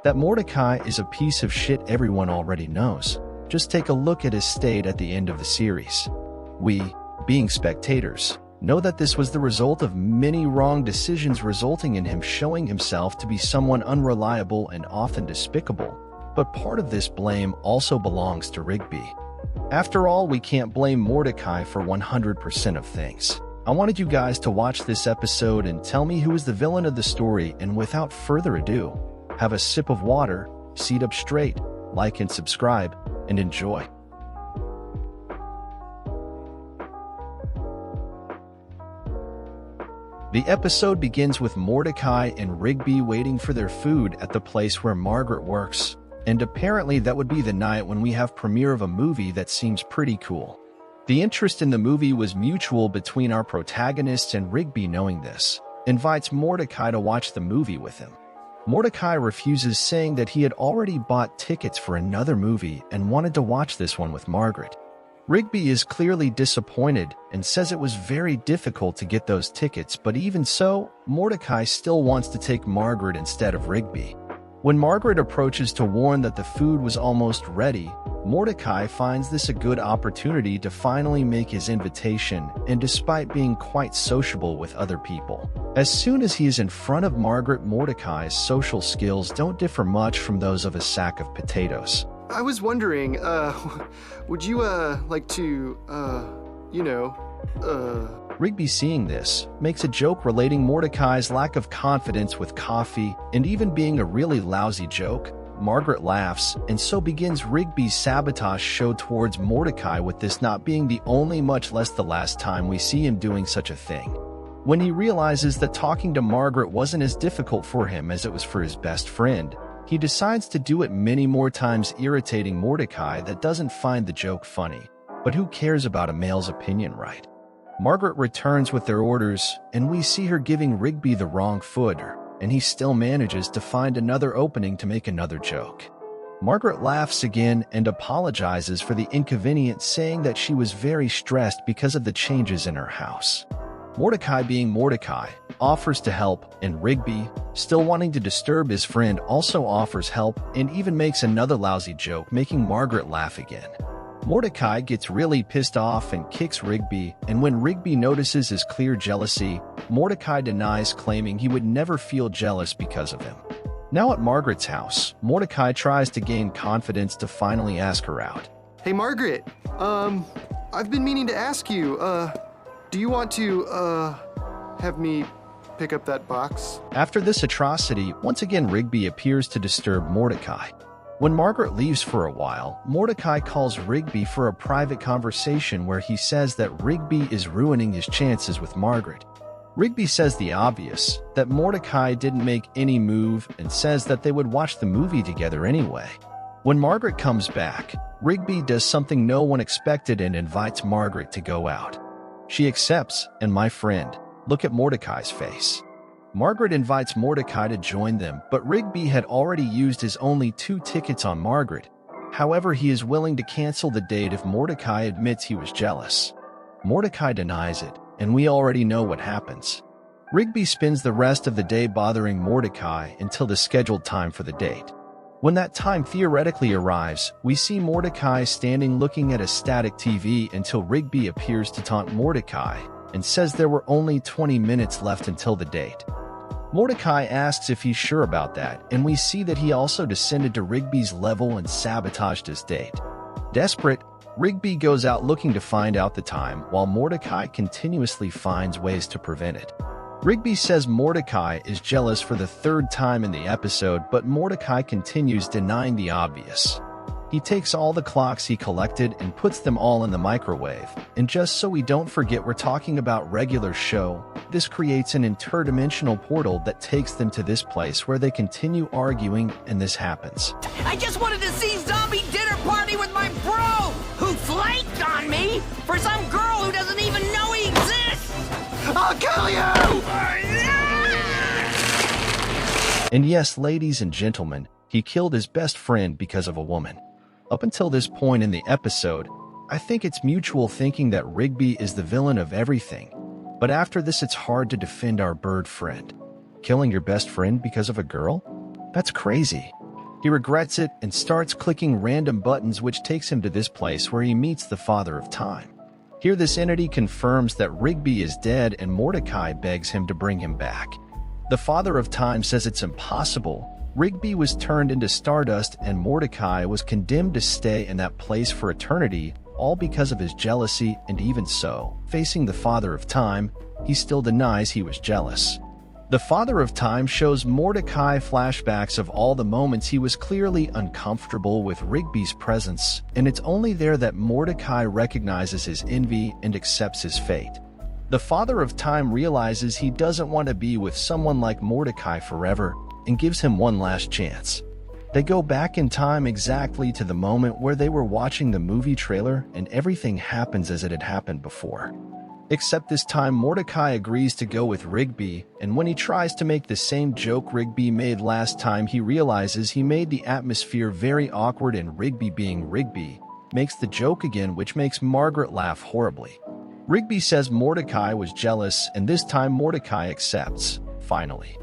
That Mordecai is a piece of shit everyone already knows. Just take a look at his state at the end of the series. We, being spectators, know that this was the result of many wrong decisions resulting in him showing himself to be someone unreliable and often despicable. But part of this blame also belongs to Rigby. After all, we can't blame Mordecai for 100% of things. I wanted you guys to watch this episode and tell me who is the villain of the story, and without further ado, have a sip of water, sit up straight, like and subscribe, and enjoy. The episode begins with Mordecai and Rigby waiting for their food at the place where Margaret works, and apparently that would be the night when we have premiere of a movie that seems pretty cool. The interest in the movie was mutual between our protagonists, and Rigby, knowing this, invites Mordecai to watch the movie with him. Mordecai refuses, saying that he had already bought tickets for another movie and wanted to watch this one with Margaret. Rigby is clearly disappointed and says it was very difficult to get those tickets, but even so, Mordecai still wants to take Margaret instead of Rigby. When Margaret approaches to warn that the food was almost ready, Mordecai finds this a good opportunity to finally make his invitation, and despite being quite sociable with other people, as soon as he is in front of Margaret, Mordecai's social skills don't differ much from those of a sack of potatoes. I was wondering, would you, like to, Rigby, seeing this, makes a joke relating Mordecai's lack of confidence with coffee, and even being a really lousy joke. Margaret laughs, and so begins Rigby's sabotage show towards Mordecai, with this not being the only, much less the last time we see him doing such a thing. When he realizes that talking to Margaret wasn't as difficult for him as it was for his best friend, he decides to do it many more times, irritating Mordecai that doesn't find the joke funny. But who cares about a male's opinion, right? Margaret returns with their orders, and we see her giving Rigby the wrong food, and he still manages to find another opening to make another joke. Margaret laughs again and apologizes for the inconvenience, saying that she was very stressed because of the changes in her house. Mordecai, being Mordecai, offers to help, and Rigby, still wanting to disturb his friend, also offers help and even makes another lousy joke, making Margaret laugh again. Mordecai gets really pissed off and kicks Rigby, and when Rigby notices his clear jealousy, Mordecai denies, claiming he would never feel jealous because of him. Now at Margaret's house, Mordecai tries to gain confidence to finally ask her out. Hey Margaret, I've been meaning to ask you, do you want to, have me pick up that box? After this atrocity, once again Rigby appears to disturb Mordecai. When Margaret leaves for a while, Mordecai calls Rigby for a private conversation where he says that Rigby is ruining his chances with Margaret. Rigby says the obvious, that Mordecai didn't make any move, and says that they would watch the movie together anyway. When Margaret comes back, Rigby does something no one expected and invites Margaret to go out. She accepts, and my friend, look at Mordecai's face. Margaret invites Mordecai to join them, but Rigby had already used his only 2 tickets on Margaret. However, he is willing to cancel the date if Mordecai admits he was jealous. Mordecai denies it, and we already know what happens. Rigby spends the rest of the day bothering Mordecai until the scheduled time for the date. When that time theoretically arrives, we see Mordecai standing looking at a static TV until Rigby appears to taunt Mordecai and says there were only 20 minutes left until the date. Mordecai asks if he's sure about that, and we see that he also descended to Rigby's level and sabotaged his date. Desperate, Rigby goes out looking to find out the time, while Mordecai continuously finds ways to prevent it. Rigby says Mordecai is jealous for the 3rd time in the episode, but Mordecai continues denying the obvious. He takes all the clocks he collected and puts them all in the microwave, and just so we don't forget we're talking about regular show, this creates an interdimensional portal that takes them to this place where they continue arguing, and this happens. I just wanted to see zombie dinner party with my bro, who flaked on me for some girl who doesn't even know he exists! I'll kill you! And yes, ladies and gentlemen, he killed his best friend because of a woman. Up until this point in the episode, I think it's mutual thinking that Rigby is the villain of everything. But after this, it's hard to defend our bird friend. Killing your best friend because of a girl? That's crazy. He regrets it and starts clicking random buttons, which takes him to this place where he meets the Father of Time. Here this entity confirms that Rigby is dead and Mordecai begs him to bring him back. The Father of Time says it's impossible. Rigby was turned into stardust and Mordecai was condemned to stay in that place for eternity, all because of his jealousy, and even so, facing the Father of Time, he still denies he was jealous. The Father of Time shows Mordecai flashbacks of all the moments he was clearly uncomfortable with Rigby's presence, and it's only there that Mordecai recognizes his envy and accepts his fate. The Father of Time realizes he doesn't want to be with someone like Mordecai forever and gives him one last chance. They go back in time exactly to the moment where they were watching the movie trailer, and everything happens as it had happened before. Except this time Mordecai agrees to go with Rigby, and when he tries to make the same joke Rigby made last time, he realizes he made the atmosphere very awkward, and Rigby, being Rigby, makes the joke again, which makes Margaret laugh horribly. Rigby says Mordecai was jealous, and this time Mordecai accepts, finally.